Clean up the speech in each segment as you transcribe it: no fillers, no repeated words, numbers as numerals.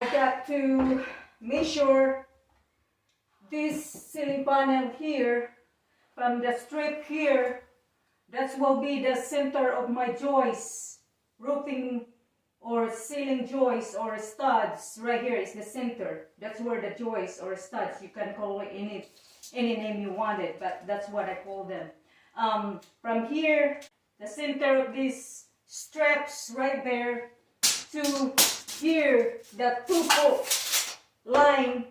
I got to measure this ceiling panel here from the strip here. That will be the center of my joist, roofing or ceiling joist or studs. Right here is the center. That's where the joist or studs, you can call it any name you want it, but that's what I call them. From here, the center of these straps right there to here, the 2-foot line,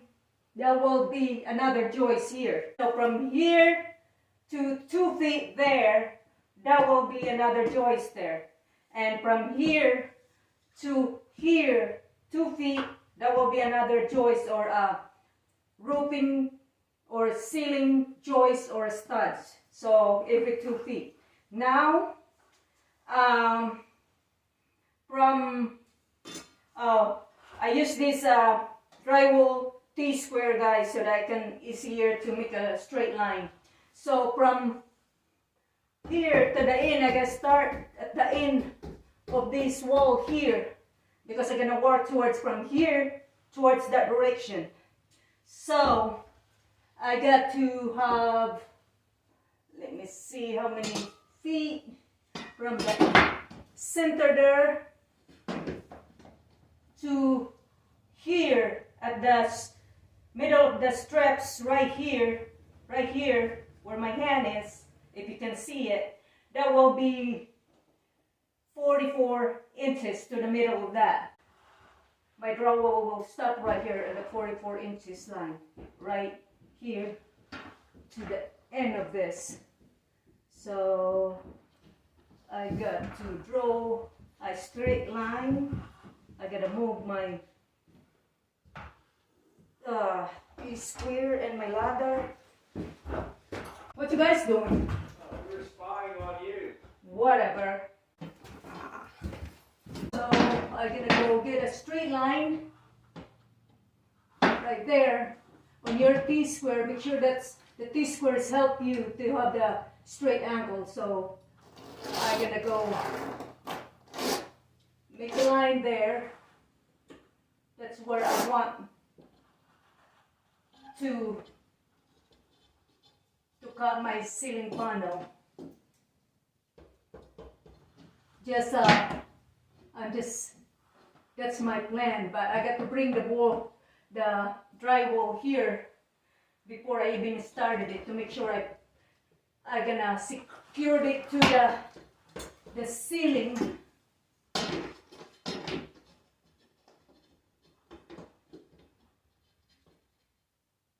there will be another joist here. So from here to 2 feet there, that will be another joist there. And from here to here, 2 feet, that will be another joist or a roofing or ceiling joist or studs. So every 2 feet. Now, I use this drywall T-square, guys, so that I can easier to make a straight line. So from here to the end, I can start at the end of this wall here, because I'm gonna work towards from here towards that direction. So I got to have, let me see how many feet from the center there to here at the middle of the straps right here where my hand is, if you can see it, that will be 44 inches to the middle of that. My drywall will stop right here at the 44 inches line, right here to the end of this. So I got to draw a straight line. I gotta move my T-square and my ladder. What you guys doing? We're spying on you. Whatever. So I'm gonna go get a straight line right there on your T-square. Make sure that the T-squares help you to have the straight angle. So I'm gonna go make a line there. That's where I want to cut my ceiling panel. That's my plan, but I got to bring the drywall here before I even started it to make sure I gonna secure it to the ceiling.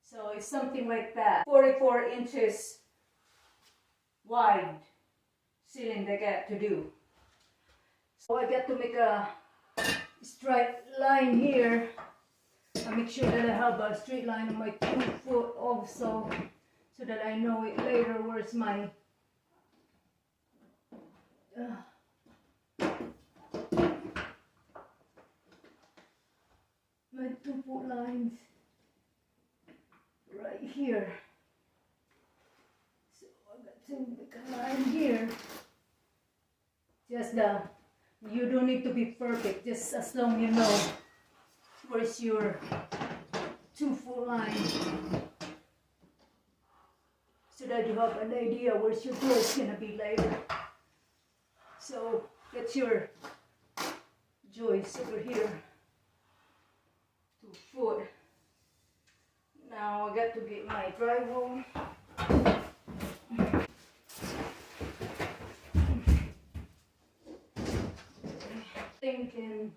So it's something like that. 44 inches wide ceiling they got to do. So I got to make a straight line here. I make sure that I have a straight line on my 2 foot also, so that I know it later where's my my 2 foot lines right here. So I got to make a line here. You don't need to be perfect, just as long you know where's your 2 foot line, so that you have an idea where's your joist gonna be later. So that's your joist over here, 2 foot. Now I got to get my drywall. Thinking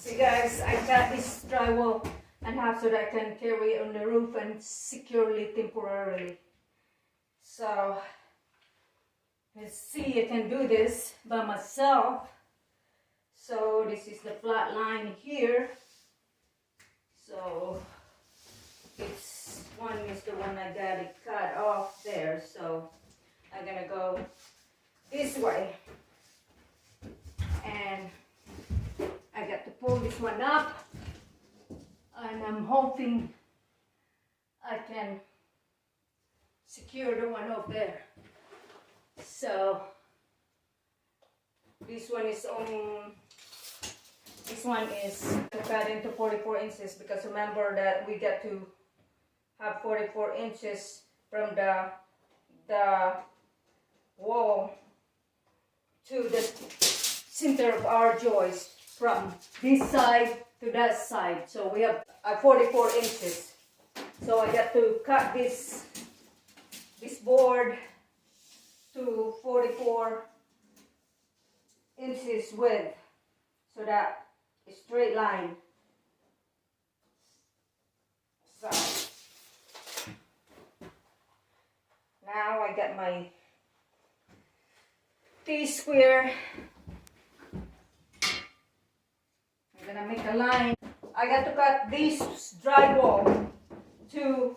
see guys, I got this drywall and half so that I can carry it on the roof and securely temporarily. So let's see, I can do this by myself. So this is the flat line here. So it's one is the one I got it cut off there. So I'm gonna go this way, and I got to pull this one up, and I'm hoping I can secure the one over there. So this one is to cut into 44 inches because remember that we got to have 44 inches from the wall to the center of our joist from this side to that side. So we have 44 inches. So I got to cut this board to 44 inches width so that it's straight line. So now I got my T-square. I'm gonna make a line. I got to cut this drywall to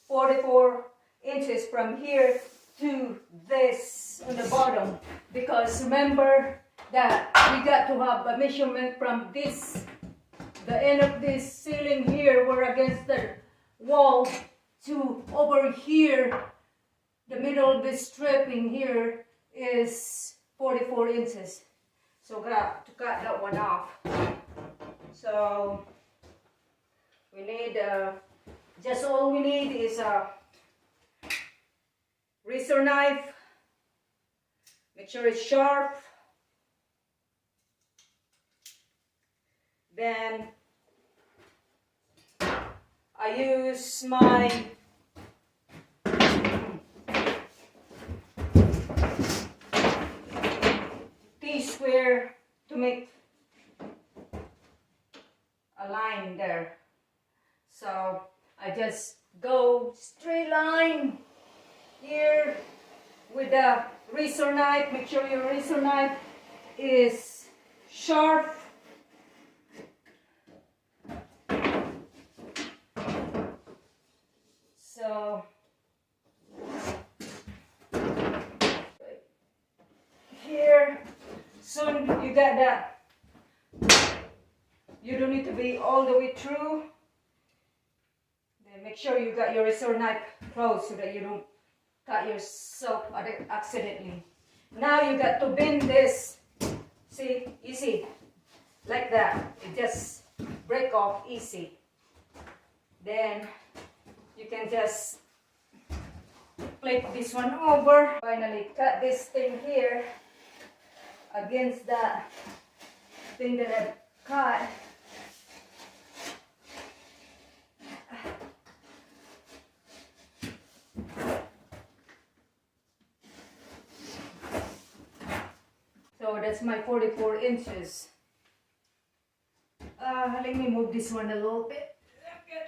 44 inches from here to this on the bottom, because remember that we got to have a measurement from this, the end of this ceiling here, we're against the wall, to over here, the middle of this stripping here is 44 inches. So got to cut that one off. So we need just all we need is a razor knife. Make sure it's sharp. Then I use my T-square to make a line there. So I just go straight line here with the razor knife. Make sure your razor knife is sharp. So here, soon you got that. You don't need to be all the way through. Then make sure you got your razor knife close so that you don't cut yourself accidentally. Now you got to bend this. See, easy, like that. It just break off easy. Then you can just flip this one over. Finally cut this thing here against that thing that I cut. So that's my 44 inches. Let me move this one a little bit.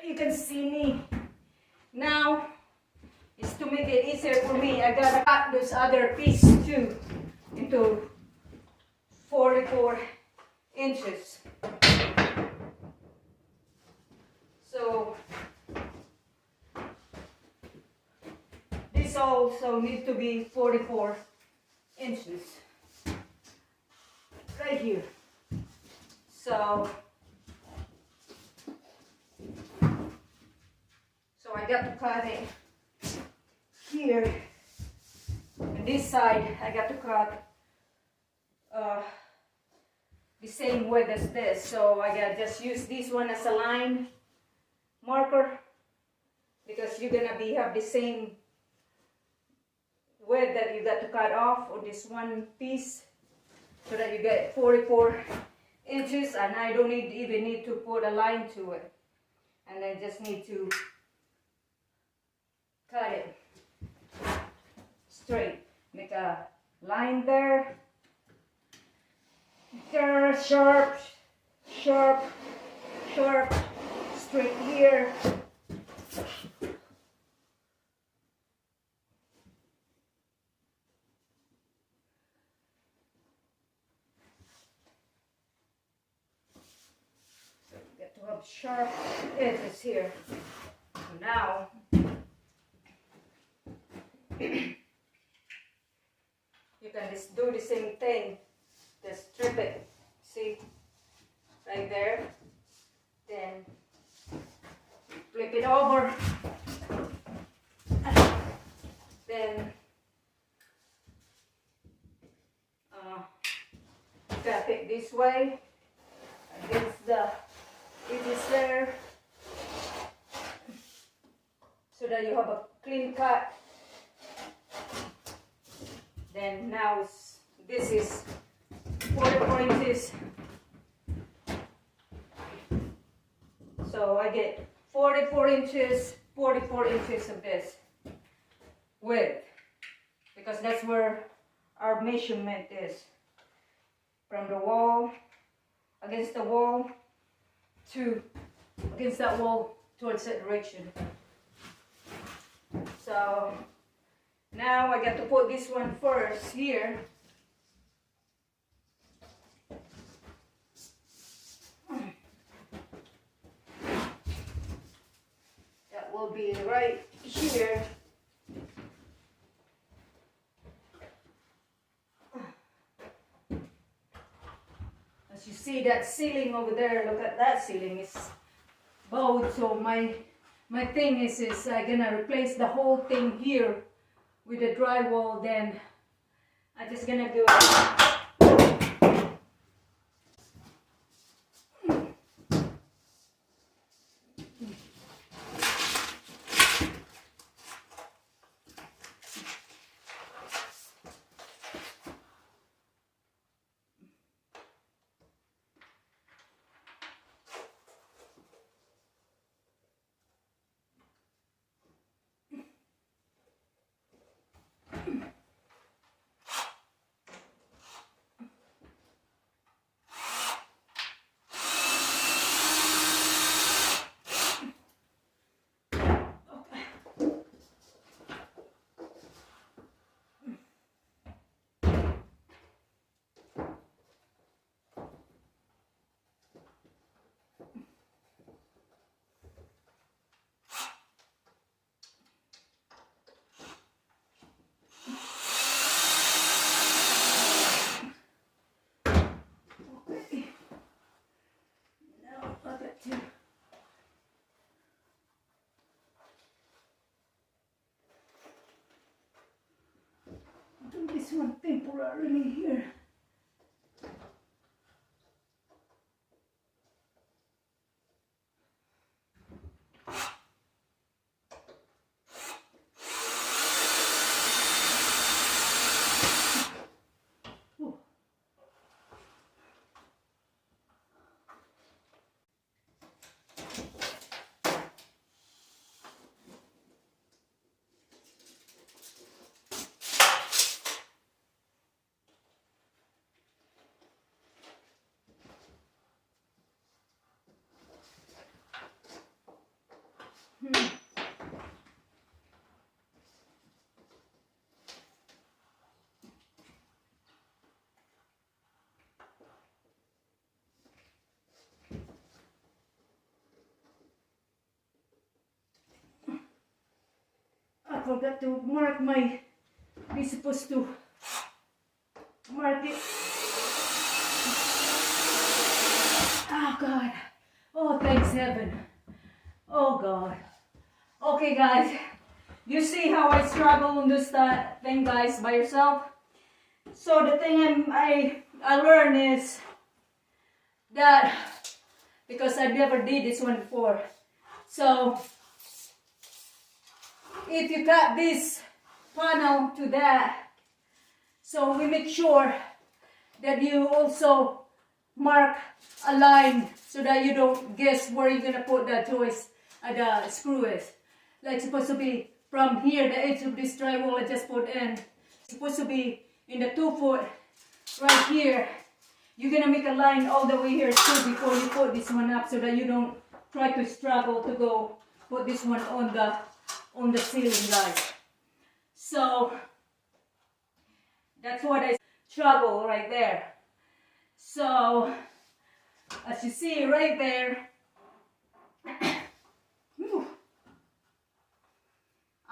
You can see me. Now, is to make it easier for me, I gotta cut this other piece too into 44 inches. So, this also needs to be 44 inches. Right here. So I got to cut it here. And this side, I got to cut the same width as this. So I got just use this one as a line marker because you're gonna have the same width that you got to cut off on this one piece, so that you get 44 inches, and I don't even need to put a line to it. And I just need to cut it straight. Make a line there. There, sharp, sharp, sharp, straight here. To have sharp edges here. So now you can just do the same thing. Just strip it. See? Right there. Then flip it over. Then this way against the edges there, so that you have a clean cut. Then now this is 44 inches. So I get 44 inches of this width, because that's where our measurement is, from the wall, against the wall, to against that wall towards that direction. So now I got to put this one first here. That will be right here. As you see that ceiling over there, look at that ceiling, it's bowed. So my thing is I'm gonna replace the whole thing here with the drywall. Then I'm just gonna do it. Do this one temporarily here. I forgot to mark my, we're supposed to mark it. Oh God, oh thanks heaven, oh God. Okay guys, you see how I struggle on this thing guys by yourself? So the thing I learned is that, because I never did this one before, so if you cut this panel to that, so we make sure that you also mark a line so that you don't guess where you're gonna put the joist, the screw is. Like supposed to be from here, the edge of this drywall I just put in. It's supposed to be in the 2 foot right here. You're gonna make a line all the way here too before you put this one up, so that you don't try to struggle to go put this one on the ceiling guys. So that's what I struggle right there. So as you see right there,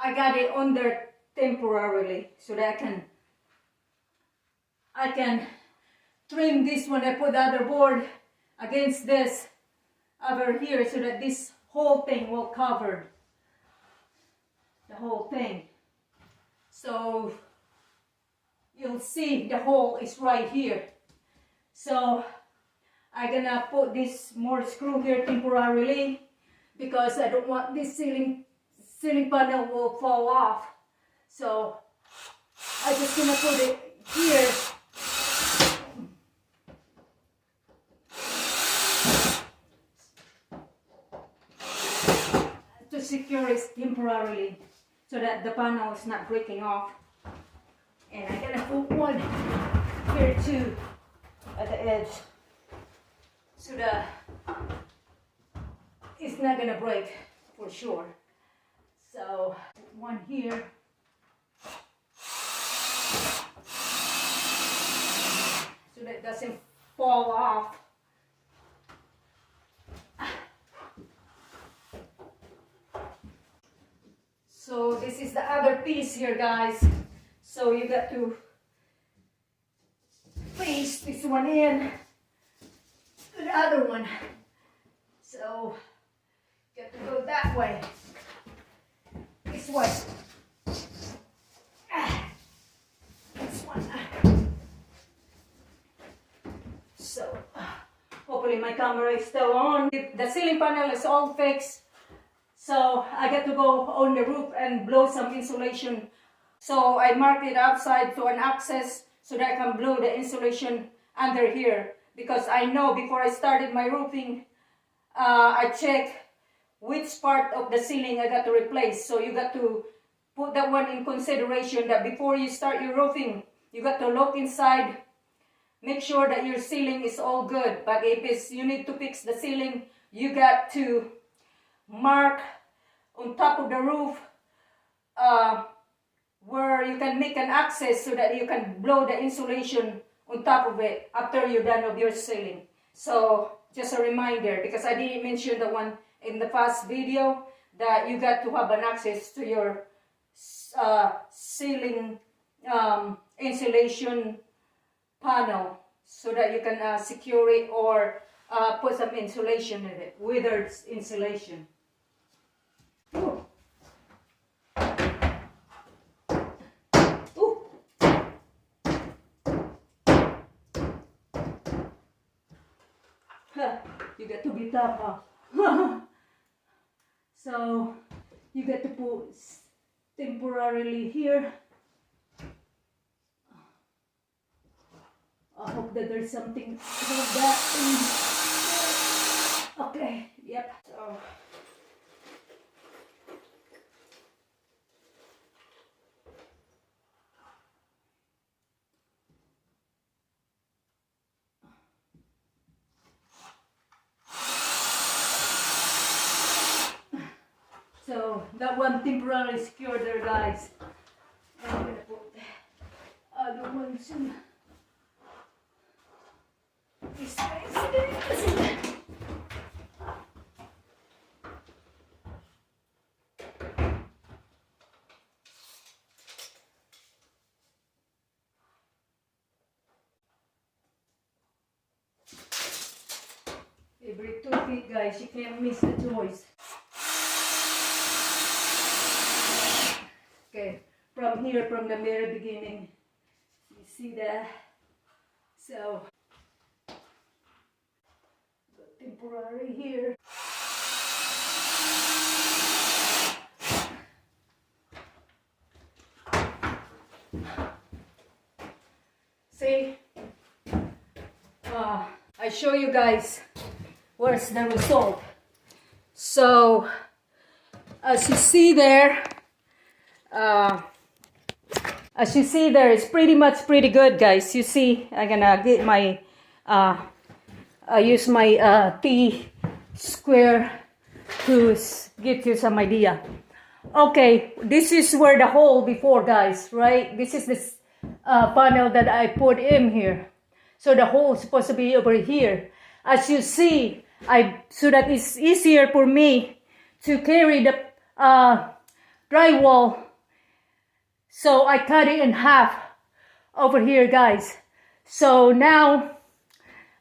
I got it under temporarily so that I can trim this one. I put the other board against this over here so that this whole thing will cover the whole thing. So you'll see the hole is right here. So I'm gonna put this more screw here temporarily because I don't want this ceiling panel will fall off. So I'm just gonna put it here. To secure it temporarily so that the panel is not breaking off. And I'm gonna put one here too at the edge so that it's not gonna break for sure. So one here. So that it doesn't fall off. So this is the other piece here, guys. So you got to paste this one in to the other one. So you got to go that way. This way. This one. So hopefully my camera is still on. The ceiling panel is all fixed. So I got to go on the roof and blow some insulation. So I marked it outside to an access so that I can blow the insulation under here. Because I know before I started my roofing, I checked which part of the ceiling I got to replace. So you got to put that one in consideration, that before you start your roofing, you got to look inside, make sure that your ceiling is all good. But if you need to fix the ceiling, you got to mark on top of the roof where you can make an access so that you can blow the insulation on top of it after you're done with your ceiling. So just a reminder, because I didn't mention the one in the past video, that you got to have an access to your ceiling insulation panel so that you can secure it or put some insulation in it, withered insulation. Ooh. Ooh. Huh. You got to be tough, huh? So you get to put temporarily here. I hope that there's something like that in. Okay, yep. So that one temporarily secured there, guys. And I'm gonna put the other ones in this space. Every 2 feet, guys, you can't miss the choice. Okay, from here, from the very beginning, you see that. So, temporary here. See, I show you guys where's the result. So, as you see there, it's pretty good, guys. You see, I'm gonna get my, I use my T-square to give you some idea. Okay, this is where the hole before, guys, right? This is this panel that I put in here. So the hole is supposed to be over here. As you see, so that it's easier for me to carry the drywall. So I cut it in half over here, guys. So now,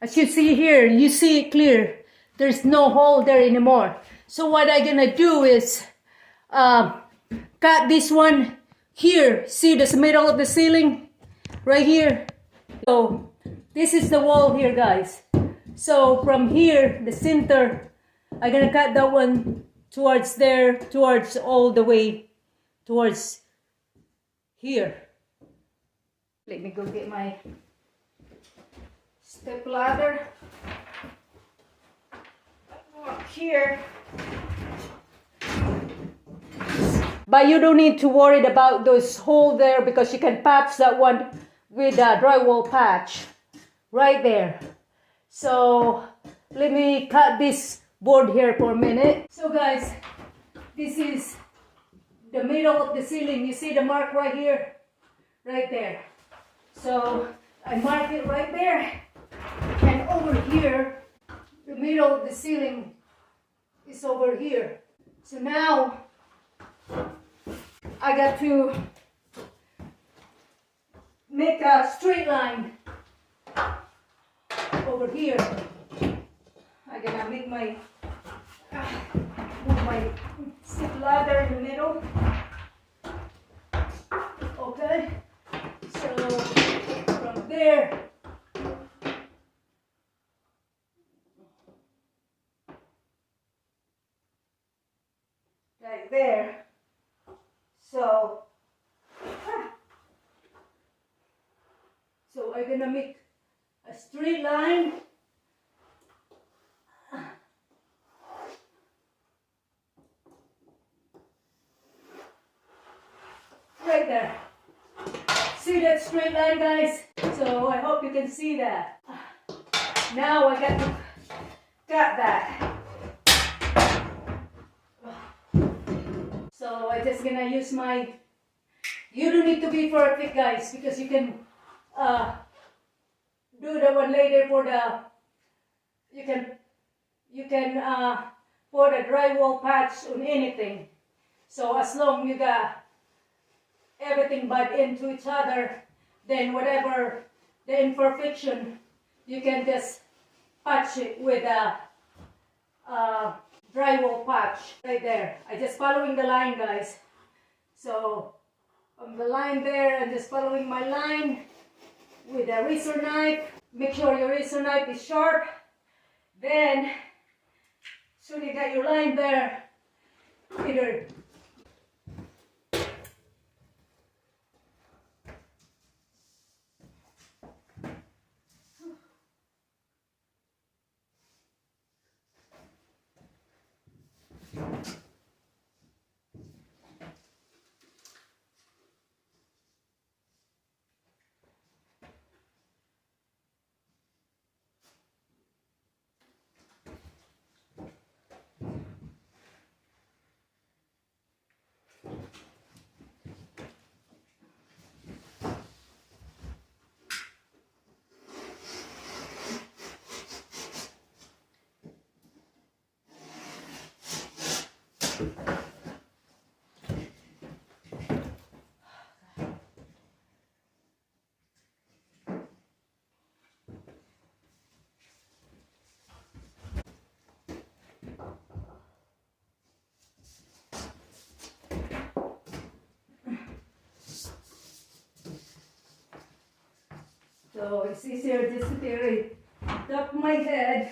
as you see here, you see it clear. There's no hole there anymore. So what I'm gonna do is cut this one here. See this middle of the ceiling? Right here. So This is the wall here, guys. So from here, the center, I'm gonna cut that one towards there, towards all the way towards here. Let me go get my step ladder. Up here. But you don't need to worry about those holes there because you can patch that one with a drywall patch right there. So let me cut this board here for a minute. So guys, this is the middle of the ceiling. You see the mark right here? Right there. So I mark it right there. And over here, the middle of the ceiling is over here. So now I got to make a straight line over here. I'm gonna make my move my step ladder in the middle. Okay, so from there right there. So I'm gonna make a straight line. Right there. See that straight line, guys? So I hope you can see that. Now I got to cut that. So I'm just gonna use my, you don't need to be perfect, guys, because you can do the one later for the, you can put a drywall patch on anything. So as long you got everything bud into each other, then whatever the imperfection, you can just patch it with a drywall patch right there. I just following the line, guys. So on the line there, I'm just following my line with a razor knife. Make sure your razor knife is sharp. Then, so you got your line there, either so it's easier just to carry top of my head.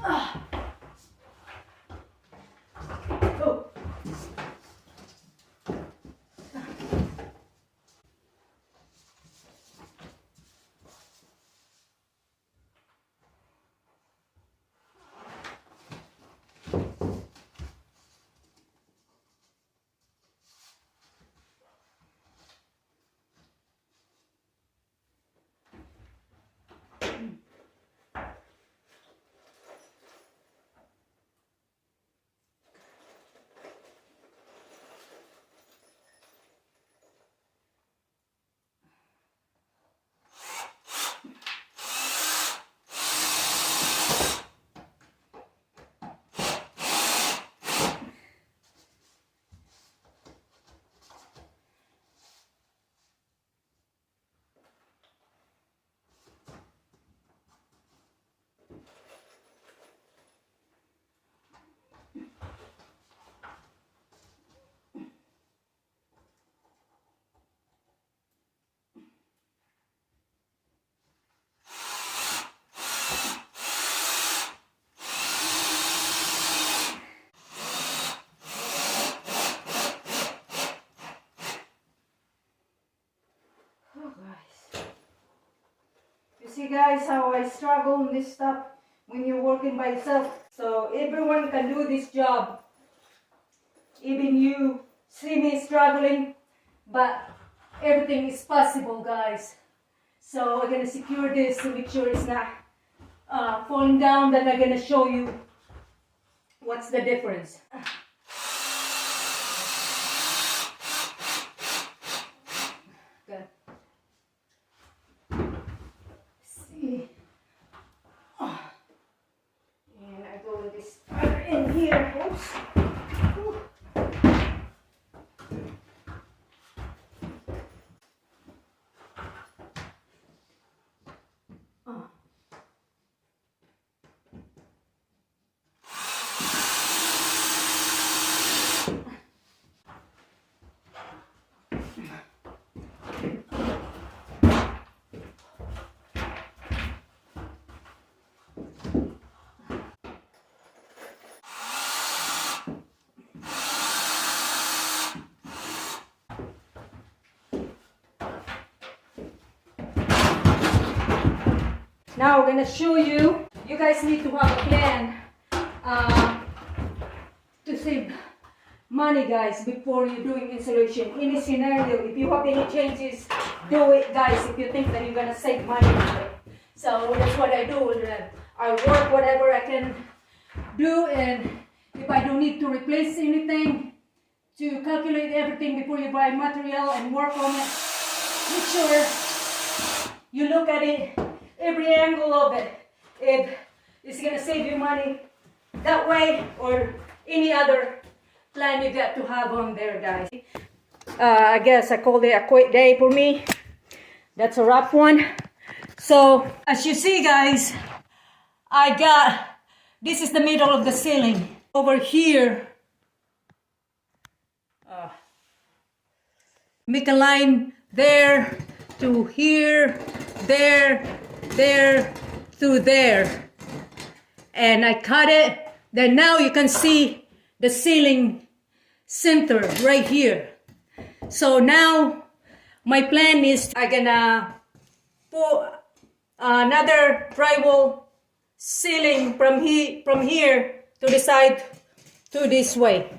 Oh. Oh, guys. You see, guys, how I struggle in this stuff when you're working by yourself. So everyone can do this job. Even you see me struggling, but everything is possible, guys. So I'm gonna secure this to make sure it's not falling down. Then I'm gonna show you what's the difference. Okay. See. And I go with this part in here. Oops. Whew. Now we're gonna show you. You guys need to have a plan to save money, guys, before you're doing insulation. Any scenario, if you have any changes, do it, guys. If you think that you're gonna save money with it. So that's what I do. I work whatever I can do, and if I don't need to replace anything, to calculate everything before you buy material and work on it. Make sure you look at it, every angle of it, if it's gonna save you money that way or any other plan you got to have on there, guys. I guess I called it a quick day for me. That's a rough one. So as you see, guys, this is the middle of the ceiling. Over here, make a line there to here, there to there, and I cut it. Then now you can see the ceiling center right here. So now my plan is I'm gonna put another drywall ceiling from here to the side to this way,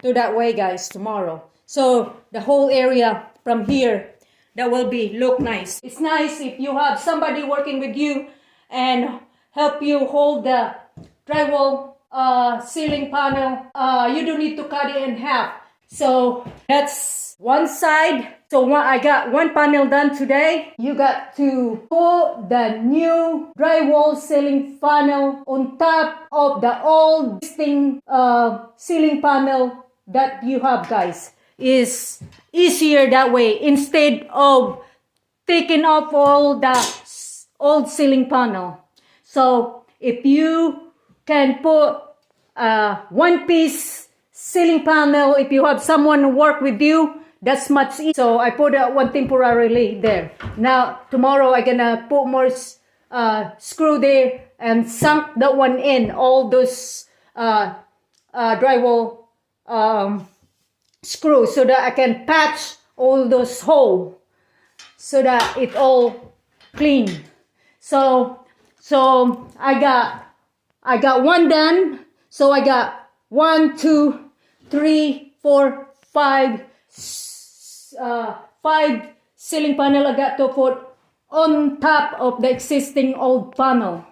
to that way, guys, tomorrow. So the whole area from here, that will look nice. It's nice if you have somebody working with you and help you hold the drywall ceiling panel. You don't need to cut it in half. So that's one side. So I got one panel done today. You got to put the new drywall ceiling panel on top of the old existing ceiling panel that you have, guys. Is easier that way instead of taking off all the old ceiling panel. So if you can put one piece ceiling panel, if you have someone to work with you, that's much easier. So I put one temporarily there. Now tomorrow I'm gonna put more screw there and sunk that one in, all those drywall screws, so that I can patch all those holes so that it all clean. So I got one done. So I got 1, 2, 3, 4, 5 ceiling panel I got to put on top of the existing old panel.